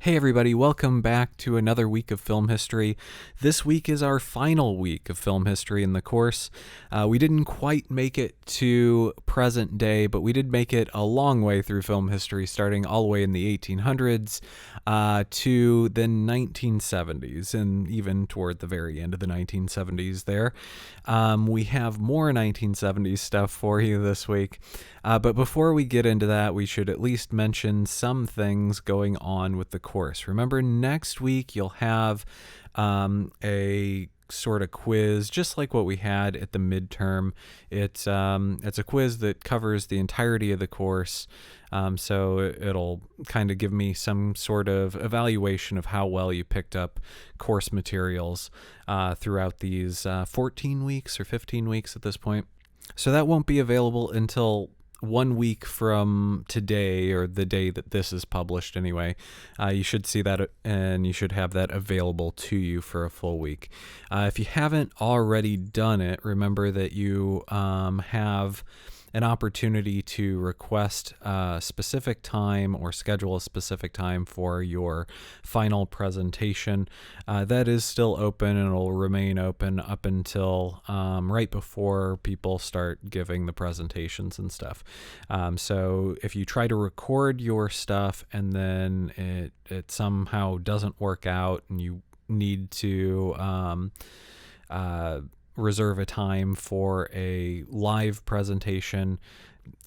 Hey everybody, welcome back to another week of film history. This week is our final week of film history in the course. We didn't quite make it to present day, but we did make it a long way through film history, starting all the way in the 1800s to the 1970s, and even toward the very end of the 1970s there. We have more 1970s stuff for you this week. But before we get into that, we should at least mention some things going on with the course. Remember, next week you'll have a sort of quiz, just like what we had at the midterm. It's a quiz that covers the entirety of the course. So it'll kind of give me some sort of evaluation of how well you picked up course materials throughout these 14 weeks or 15 weeks at this point. So that won't be available until 1 week from today, or the day that this is published anyway. You should see that, and you should have that available to you for a full week. If you haven't already done it, remember that you have an opportunity to request a specific time or schedule a specific time for your final presentation. That is still open, and it'll remain open up until right before people start giving the presentations and stuff. So if you try to record your stuff and then it somehow doesn't work out and you need to reserve a time for a live presentation,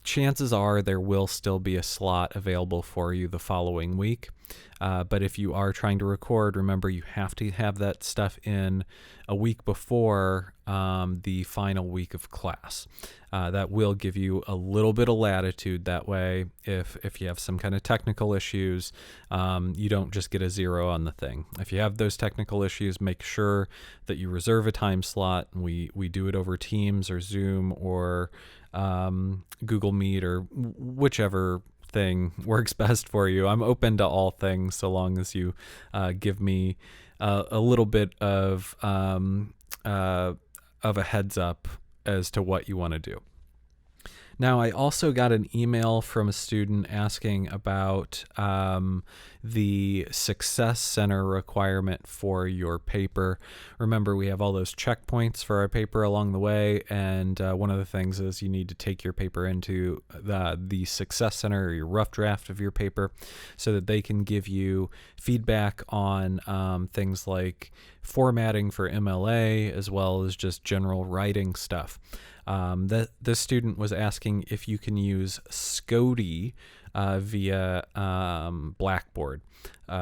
chances are there will still be a slot available for you the following week. But if you are trying to record, remember you have to have that stuff in a week before the final week of class. That will give you a little bit of latitude. That way, if you have some kind of technical issues, you don't just get a 0 on the thing. If you have those technical issues, make sure that you reserve a time slot. We do it over Teams or Zoom or Google Meet or whichever thing works best for you. I'm open to all things so long as you give me a little bit of a heads up as to what you want to do. Now, I also got an email from a student asking about the Success Center requirement for your paper. Remember, we have all those checkpoints for our paper along the way, and one of the things is you need to take your paper into the Success Center, or your rough draft of your paper, so that they can give you feedback on things like formatting for MLA, as well as just general writing stuff. This student was asking if you can use Scotty via Blackboard.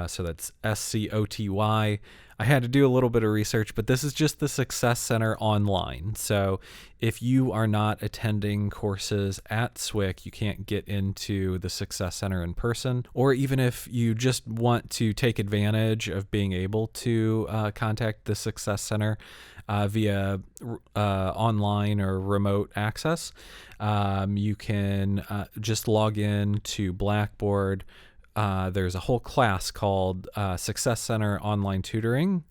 So that's SCOTY. I had to do a little bit of research, but this is just the Success Center online. So if you are not attending courses at SWIC, you can't get into the Success Center in person. Or even if you just want to take advantage of being able to contact the Success Center via online or remote access, you can just log in to Blackboard. There's a whole class called Success Center Online Tutoring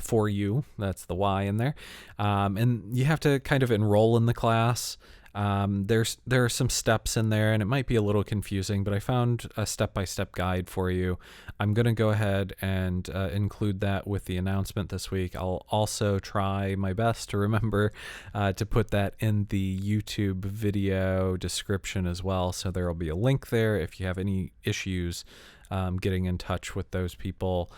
for you. That's the Y in there. And you have to kind of enroll in the class. There are some steps in there, and it might be a little confusing, but I found a step-by-step guide for you. I'm going to go ahead and include that with the announcement this week. I'll also try my best to remember to put that in the YouTube video description as well, so there will be a link there if you have any issues getting in touch with those people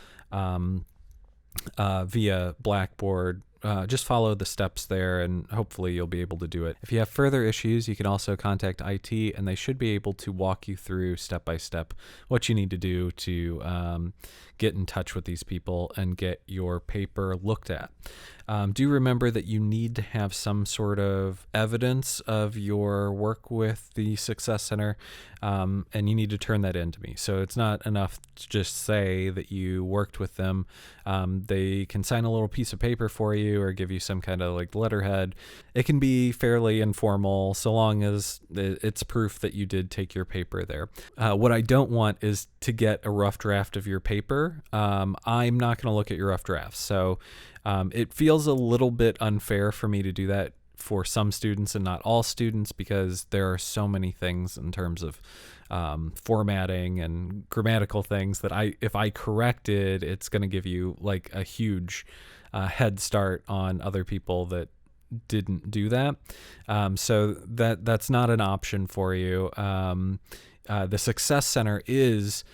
via Blackboard. Just follow the steps there, and hopefully you'll be able to do it. If you have further issues, you can also contact IT, and they should be able to walk you through step by step what you need to do to get in touch with these people and get your paper looked at. Do remember that you need to have some sort of evidence of your work with the Success Center, and you need to turn that in to me. So it's not enough to just say that you worked with them. They can sign a little piece of paper for you or give you some kind of like letterhead. It can be fairly informal so long as it's proof that you did take your paper there. What I don't want is to get a rough draft of your paper. I'm not going to look at your rough drafts. So it feels a little bit unfair for me to do that for some students and not all students, because there are so many things in terms of formatting and grammatical things that if I corrected, it's going to give you like a huge head start on other people that didn't do that. So that's not an option for you. The Success Center is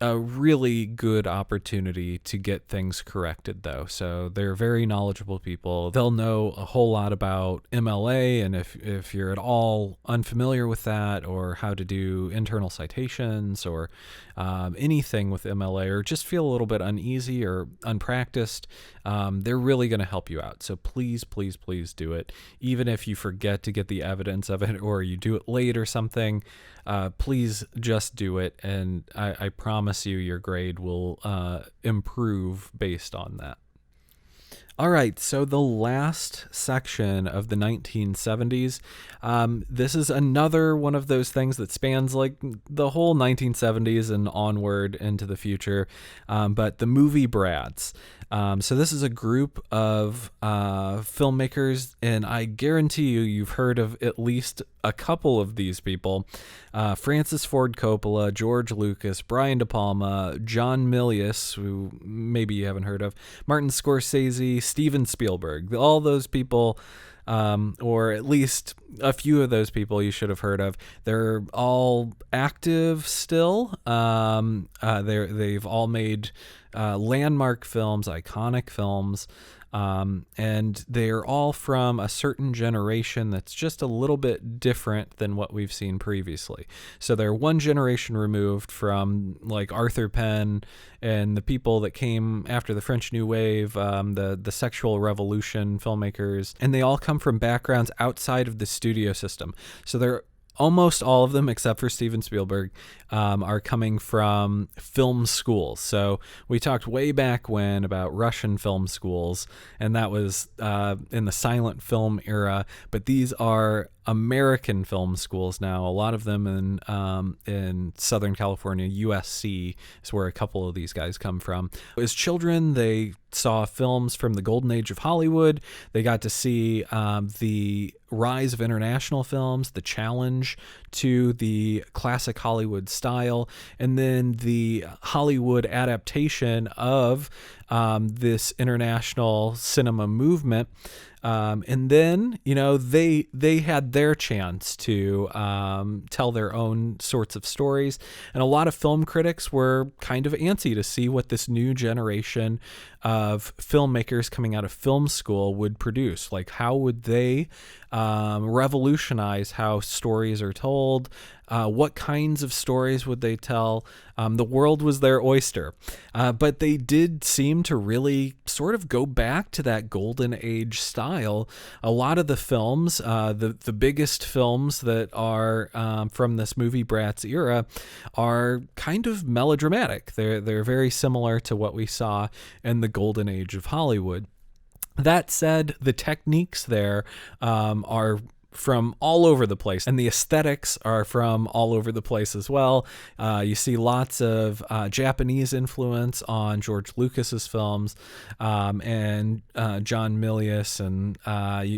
a really good opportunity to get things corrected, though. So they're very knowledgeable people. They'll know a whole lot about MLA, and if you're at all unfamiliar with that, or how to do internal citations, or anything with MLA, or just feel a little bit uneasy or unpracticed, they're really going to help you out. So please, please, please do it. Even if you forget to get the evidence of it, or you do it late or something, please just do it, and I promise you your grade will improve based on that. All right, so the last section of the 1970s, this is another one of those things that spans like the whole 1970s and onward into the future, but the Movie Brats. So this is a group of filmmakers, and I guarantee you've heard of at least a couple of these people. Francis Ford Coppola, George Lucas, Brian De Palma, John Milius, who maybe you haven't heard of, Martin Scorsese, Steven Spielberg. All those people, or at least a few of those people you should have heard of. They're all active still. They've all made landmark films, iconic films, and they're all from a certain generation that's just a little bit different than what we've seen previously. So they're one generation removed from like Arthur Penn and the people that came after the French New Wave, the sexual revolution filmmakers, and they all come from backgrounds outside of the studio system. So they're almost all of them, except for Steven Spielberg, are coming from film schools. So we talked way back when about Russian film schools, and that was in the silent film era. But these are American film schools now. A lot of them in Southern California. USC is where a couple of these guys come from. As children, they saw films from the golden age of Hollywood. They got to see the rise of international films, the challenge to the classic Hollywood style, and then the Hollywood adaptation of this international cinema movement. And then, they had their chance to tell their own sorts of stories. And a lot of film critics were kind of antsy to see what this new generation of filmmakers coming out of film school would produce. Like, how would they revolutionize how stories are told? What kinds of stories would they tell? The world was their oyster. But they did seem to really sort of go back to that golden age style. A lot of the films, the biggest films that are from this Movie Brats era, are kind of melodramatic. They're very similar to what we saw in the golden age of Hollywood. That said, the techniques there are from all over the place, and the aesthetics are from all over the place as well. You see lots of Japanese influence on George Lucas's films, and John Milius, and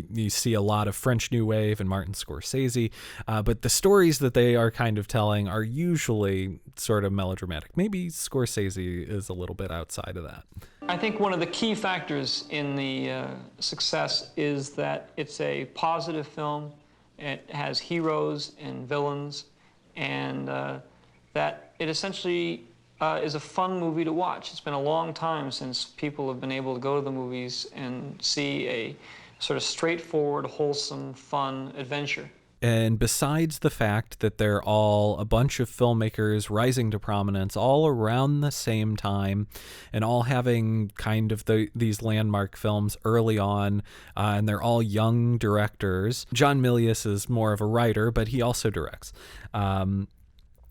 you see a lot of French New Wave and Martin Scorsese, but the stories that they are kind of telling are usually sort of melodramatic. Maybe Scorsese is a little bit outside of that. I think one of the key factors in the success is that it's a positive film. It has heroes and villains, and that it essentially is a fun movie to watch. It's been a long time since people have been able to go to the movies and see a sort of straightforward, wholesome, fun adventure. And besides the fact that they're all a bunch of filmmakers rising to prominence all around the same time, and all having kind of these landmark films early on, and they're all young directors. John Milius is more of a writer, but he also directs.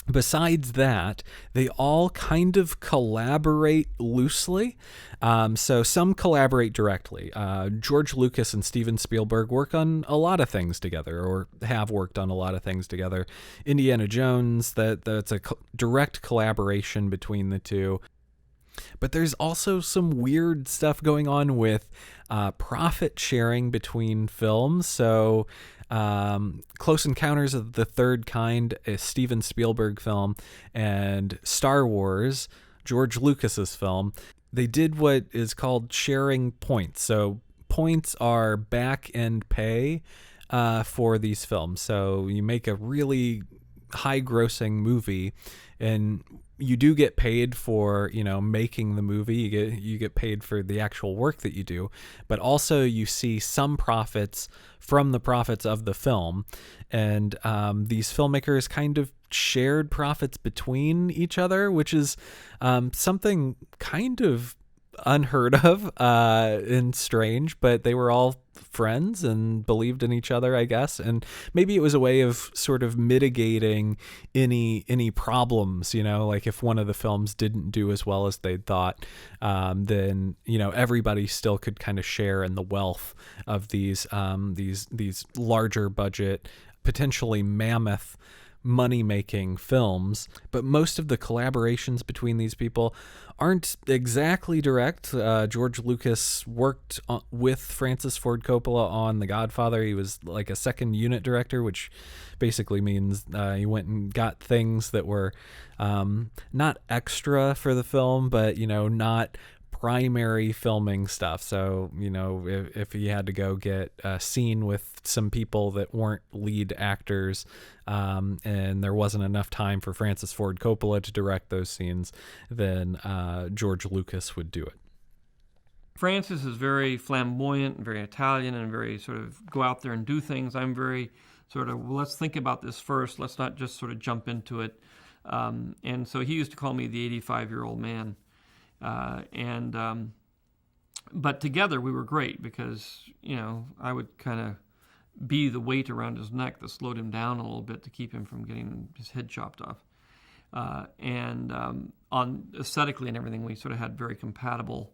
Besides that, they all kind of collaborate loosely. So some collaborate directly. George Lucas and Steven Spielberg work on a lot of things together, or have worked on a lot of things together. Indiana Jones, that's a direct collaboration between the two. But there's also some weird stuff going on with profit sharing between films. So, Close Encounters of the Third Kind, a Steven Spielberg film, and Star Wars, George Lucas's film, they did what is called sharing points. So, points are back end pay for these films. So, you make a really high grossing movie, and you do get paid for, making the movie. You get paid for the actual work that you do, but also you see some profits from the profits of the film. And these filmmakers kind of shared profits between each other, which is something kind of unheard of and strange, but they were all friends and believed in each other, I guess. And maybe it was a way of sort of mitigating any problems, like if one of the films didn't do as well as they'd thought, then everybody still could kind of share in the wealth of these larger budget, potentially mammoth money-making films. But most of the collaborations between these people aren't exactly direct. George Lucas worked with Francis Ford Coppola on The Godfather. He was like a second unit director, which basically means he went and got things that were not extra for the film, but not primary filming stuff. So, if he had to go get a scene with some people that weren't lead actors, and there wasn't enough time for Francis Ford Coppola to direct those scenes, then George Lucas would do it. Francis is very flamboyant and very Italian and very sort of go out there and do things. I'm very sort of, well, let's think about this first. Let's not just sort of jump into it. And so he used to call me the 85-year-old man. But together we were great because, I would kind of be the weight around his neck that slowed him down a little bit to keep him from getting his head chopped off. On aesthetically and everything, we sort of had very compatible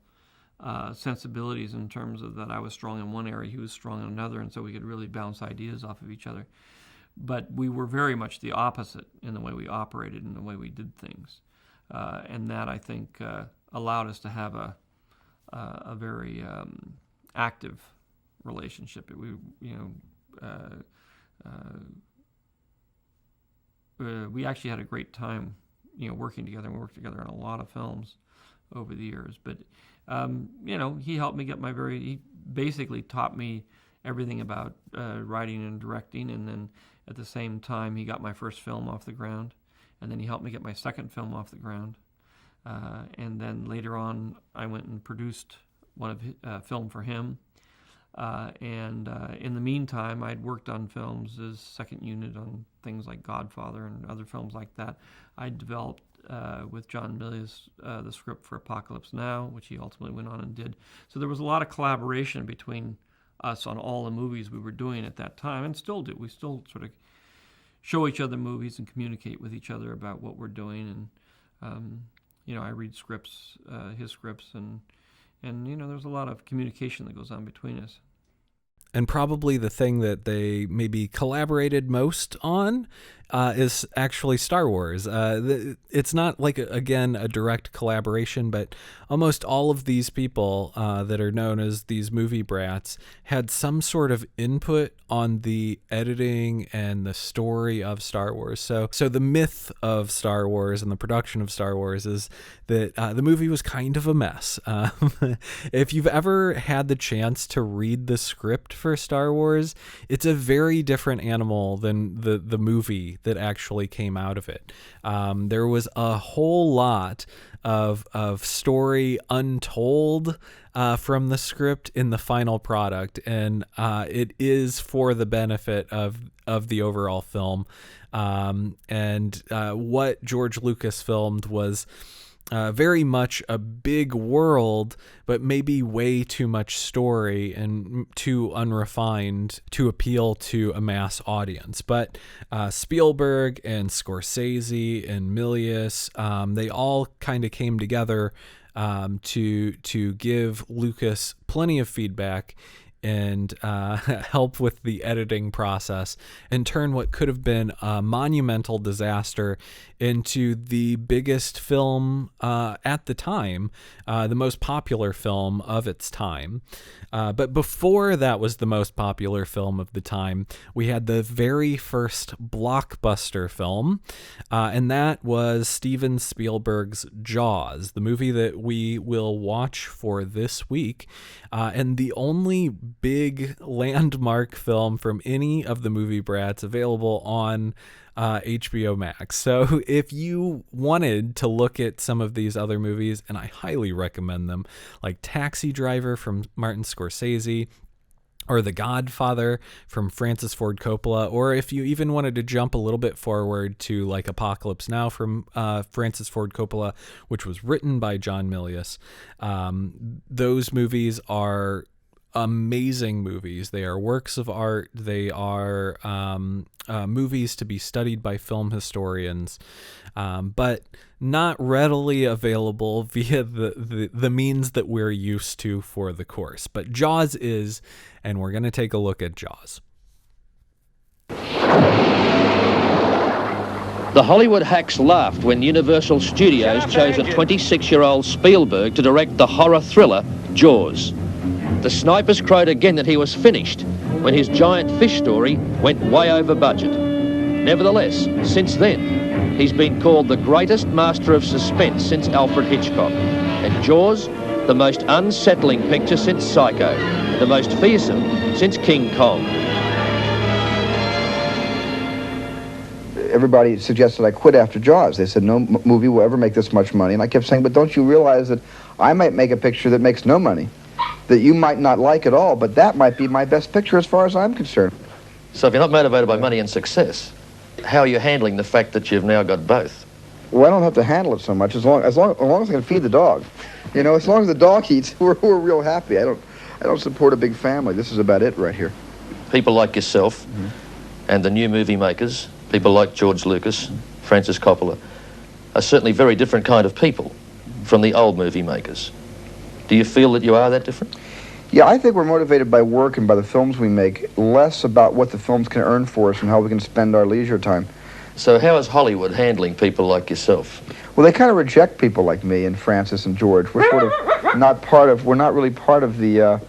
sensibilities in terms of that I was strong in one area, he was strong in another, and so we could really bounce ideas off of each other. But we were very much the opposite in the way we operated and the way we did things. And that, I think, allowed us to have a very active relationship. We actually had a great time, working together. We worked together on a lot of films over the years. But he helped me get he basically taught me everything about writing and directing, and then at the same time he got my first film off the ground, and then he helped me get my second film off the ground. And then later on, I went and produced one of his, film for him. And in the meantime, I'd worked on films as second unit on things like Godfather and other films like that. I developed with John Milius the script for Apocalypse Now, which he ultimately went on and did. So there was a lot of collaboration between us on all the movies we were doing at that time, and still do. We still sort of show each other movies and communicate with each other about what we're doing. And I read scripts, his scripts, and there's a lot of communication that goes on between us. And probably the thing that they maybe collaborated most on is actually Star Wars. It's not like, again, a direct collaboration, but almost all of these people that are known as these movie brats had some sort of input on the editing and the story of Star Wars. So the myth of Star Wars and the production of Star Wars is that the movie was kind of a mess. If you've ever had the chance to read the script for Star Wars, it's a very different animal than the movie that actually came out of it. There was a whole lot of story untold from the script in the final product, and it is for the benefit of the overall film. And what George Lucas filmed was very much a big world, but maybe way too much story and too unrefined to appeal to a mass audience. But Spielberg and Scorsese and Milius, they all kind of came together to give Lucas plenty of feedback and help with the editing process and turn what could have been a monumental disaster into the biggest film at the time, the most popular film of its time. But before that was the most popular film of the time, we had the very first blockbuster film, and that was Steven Spielberg's Jaws, the movie that we will watch for this week, and the only big landmark film from any of the Movie Brats available on HBO Max. So if you wanted to look at some of these other movies, and I highly recommend them, like Taxi Driver from Martin Scorsese, or The Godfather from Francis Ford Coppola, or if you even wanted to jump a little bit forward to like Apocalypse Now from Francis Ford Coppola, which was written by John Milius, those movies are amazing movies. They are works of art. They are movies to be studied by film historians, but not readily available via the means that we're used to for the course. But Jaws is, and we're going to take a look at Jaws. The Hollywood hacks laughed when Universal Studios chose a 26-year-old Spielberg to direct the horror thriller Jaws. The snipers crowed again that he was finished when his giant fish story went way over budget. Nevertheless, since then, he's been called the greatest master of suspense since Alfred Hitchcock. And Jaws, the most unsettling picture since Psycho, the most fearsome since King Kong. Everybody suggested I quit after Jaws. They said, no movie will ever make this much money. And I kept saying, but don't you realize that I might make a picture that makes no money, that you might not like at all, but that might be my best picture as far as I'm concerned. So if you're not motivated by money and success, how are you handling the fact that you've now got both? Well, I don't have to handle it so much as long as I can feed the dog. You know, as long as the dog eats, we're real happy. I don't support a big family. This is about it right here. People like yourself and the new movie makers, people like George Lucas, Francis Coppola, are certainly very different kind of people from the old movie makers. Do you feel that you are that different? Yeah, I think we're motivated by work and by the films we make, less about what the films can earn for us and how we can spend our leisure time. So how is Hollywood handling people like yourself? Well, they kind of reject people like me and Francis and George. We're sort of we're not really part of the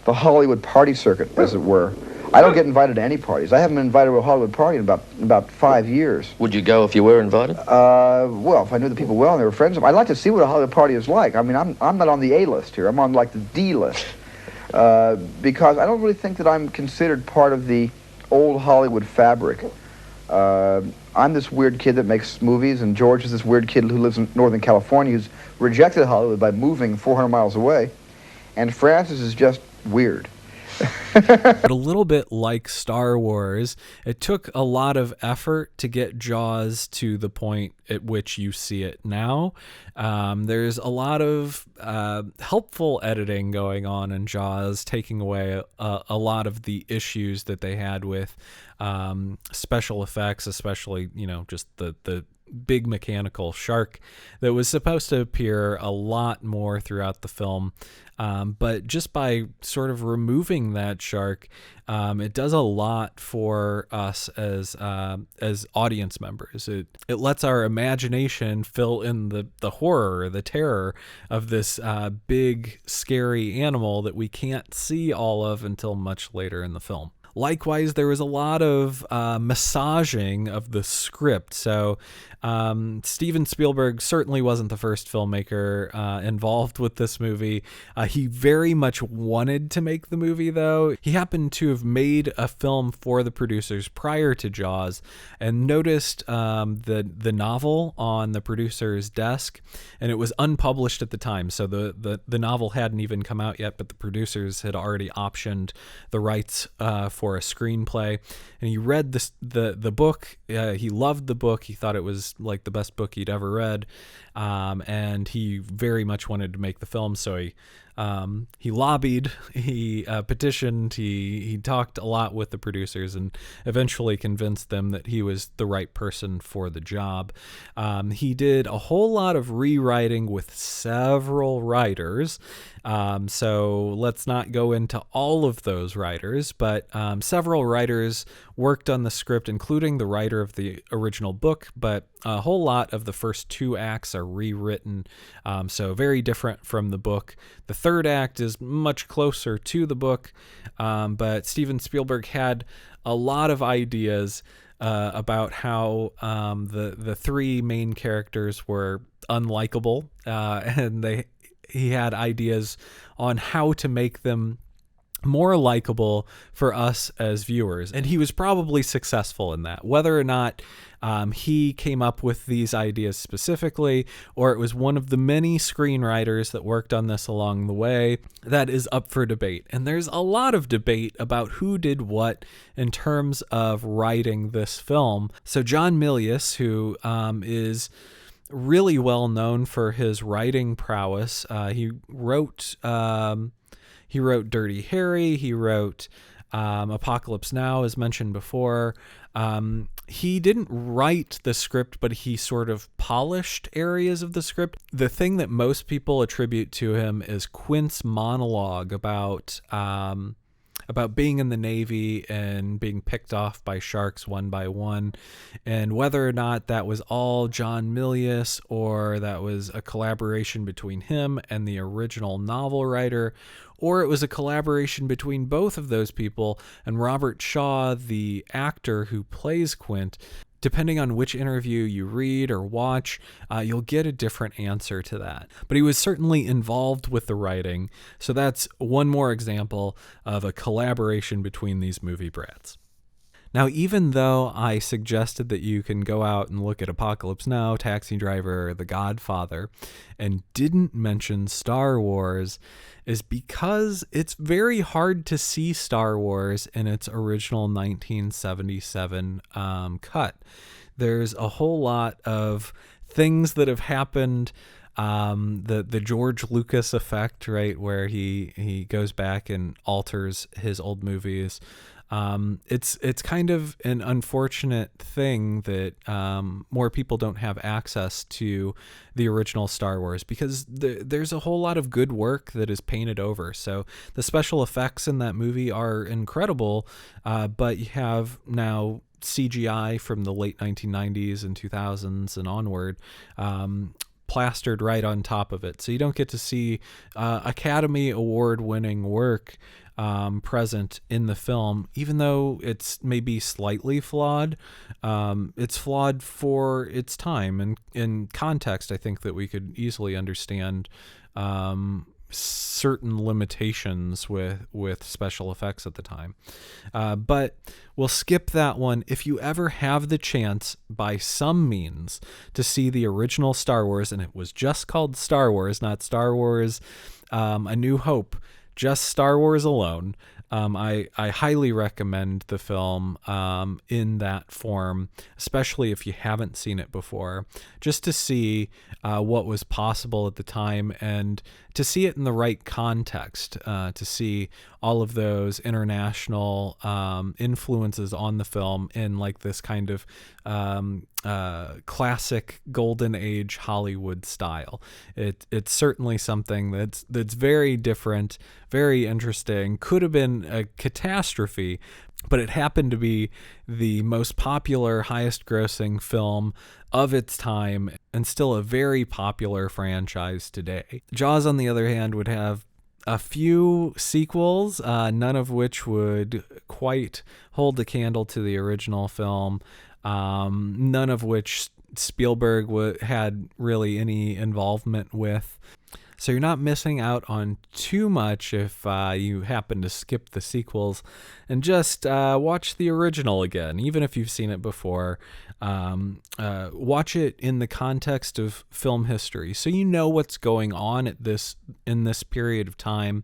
Hollywood party circuit, as it were. I don't get invited to any parties. I haven't been invited to a Hollywood party in about 5 years. Would you go if you were invited? Well, if I knew the people well and they were friends of mine, I'd like to see what a Hollywood party is like. I mean, I'm not on the A list here. I'm on like the D list. Because I don't really think that I'm considered part of the old Hollywood fabric. I'm this weird kid that makes movies, and George is this weird kid who lives in Northern California who's rejected Hollywood by moving 400 miles away. And Francis is just weird. But a little bit like Star Wars, it took a lot of effort to get Jaws to the point at which you see it now. There's a lot of helpful editing going on in Jaws, taking away a lot of the issues that they had with special effects, especially, just the big mechanical shark that was supposed to appear a lot more throughout the film. But just by sort of removing that shark, it does a lot for us as audience members. It lets our imagination fill in the horror, the terror of this big, scary animal that we can't see all of until much later in the film. Likewise, there was a lot of massaging of the script. So Steven Spielberg certainly wasn't the first filmmaker involved with this movie. He very much wanted to make the movie, though. He happened to have made a film for the producers prior to Jaws and noticed the novel on the producer's desk, and it was unpublished at the time. So the novel hadn't even come out yet, but the producers had already optioned the rights for a screenplay, and he read the book. He loved the book. He thought it was like the best book he'd ever read, and he very much wanted to make the film, so he He lobbied, he petitioned, he talked a lot with the producers, and eventually convinced them that he was the right person for the job. He did a whole lot of rewriting with several writers. So let's not go into all of those writers, but several writers worked on the script, including the writer of the original book, but a whole lot of the first 2 acts are rewritten, so very different from the book. The 3rd act is much closer to the book, but Steven Spielberg had a lot of ideas about how the 3 main characters were unlikable, and he had ideas on how to make them more likable for us as viewers. And he was probably successful in that. Whether or not he came up with these ideas specifically, or it was one of the many screenwriters that worked on this along the way, that is up for debate. And there's a lot of debate about who did what in terms of writing this film. So John Milius, who is really well known for his writing prowess, he wrote Dirty Harry. He wrote Apocalypse Now, as mentioned before. He didn't write the script, but he sort of polished areas of the script. The thing that most people attribute to him is Quint's monologue about being in the Navy and being picked off by sharks one by one, and whether or not that was all John Milius or that was a collaboration between him and the original novel writer, or it was a collaboration between both of those people and Robert Shaw, the actor who plays Quint. Depending on which interview you read or watch, you'll get a different answer to that. But he was certainly involved with the writing, so that's one more example of a collaboration between these movie brats. Now, even though I suggested that you can go out and look at Apocalypse Now, Taxi Driver, The Godfather, and didn't mention Star Wars, is because it's very hard to see Star Wars in its original 1977 cut. There's a whole lot of things that have happened, the George Lucas effect, right, where he goes back and alters his old movies. It's kind of an unfortunate thing that more people don't have access to the original Star Wars, because there's a whole lot of good work that is painted over. So the special effects in that movie are incredible, but you have now CGI from the late 1990s and 2000s and onward plastered right on top of it. So you don't get to see Academy Award winning work present in the film, even though it's maybe slightly flawed. It's flawed for its time, and in context, I think that we could easily understand certain limitations with special effects at the time. But we'll skip that one. If you ever have the chance by some means to see the original Star Wars, and it was just called Star Wars, not Star Wars A New Hope, just Star Wars alone, I highly recommend the film in that form, especially if you haven't seen it before, just to see what was possible at the time and to see it in the right context, to see all of those international influences on the film in like this kind of classic golden age Hollywood style. It's certainly something that's very different, very interesting, could have been a catastrophe, but it happened to be the most popular, highest grossing film of its time, and still a very popular franchise today. Jaws, on the other hand, would have a few sequels, none of which would quite hold a candle to the original film, none of which Spielberg had really any involvement with. So you're not missing out on too much if you happen to skip the sequels and just watch the original again, even if you've seen it before. Watch it in the context of film history, so you know what's going on in this period of time.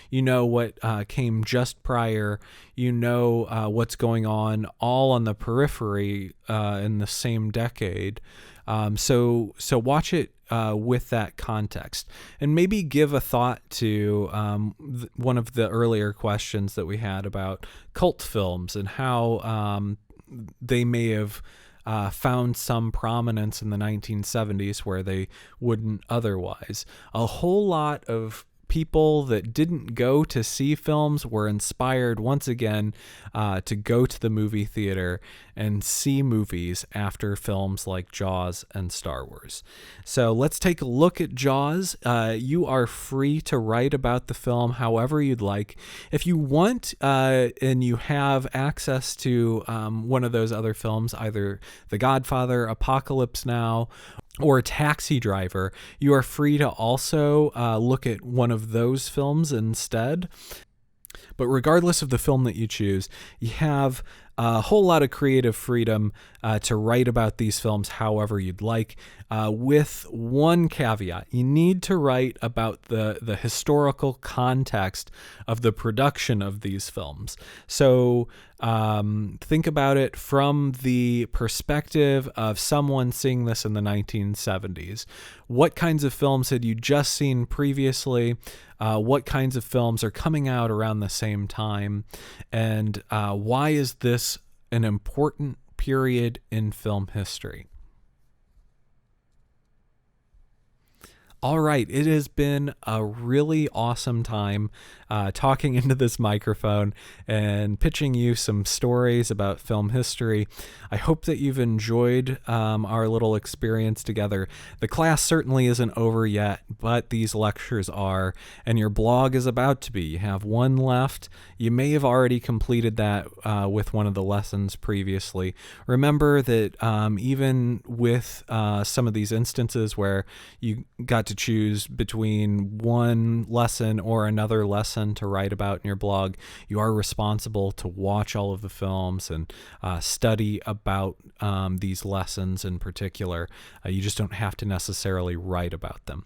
You know what came just prior. You know what's going on all on the periphery in the same decade. So watch it with that context, and maybe give a thought to one of the earlier questions that we had about cult films and how they may have found some prominence in the 1970s where they wouldn't otherwise. A whole lot of people that didn't go to see films were inspired once again to go to the movie theater and see movies after films like Jaws and Star Wars. So let's take a look at Jaws. You are free to write about the film however you'd like. If you want and you have access to one of those other films, either The Godfather, Apocalypse Now, or Taxi Driver, you are free to also look at one of those films instead. But regardless of the film that you choose, you have a whole lot of creative freedom to write about these films however you'd like, with one caveat. You need to write about the historical context of the production of these films. So think about it from the perspective of someone seeing this in the 1970s. What kinds of films had you just seen previously? What kinds of films are coming out around the same time? And why is this an important period in film history? All right, it has been a really awesome time talking into this microphone and pitching you some stories about film history. I hope that you've enjoyed our little experience together. The class certainly isn't over yet, but these lectures are, and your blog is about to be. You have one left. You may have already completed that with one of the lessons previously. Remember that even with some of these instances where you got to choose between one lesson or another lesson to write about in your blog, you are responsible to watch all of the films and study about these lessons in particular. You just don't have to necessarily write about them.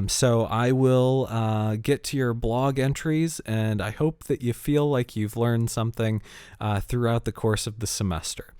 So I will get to your blog entries, and I hope that you feel like you've learned something throughout the course of the semester.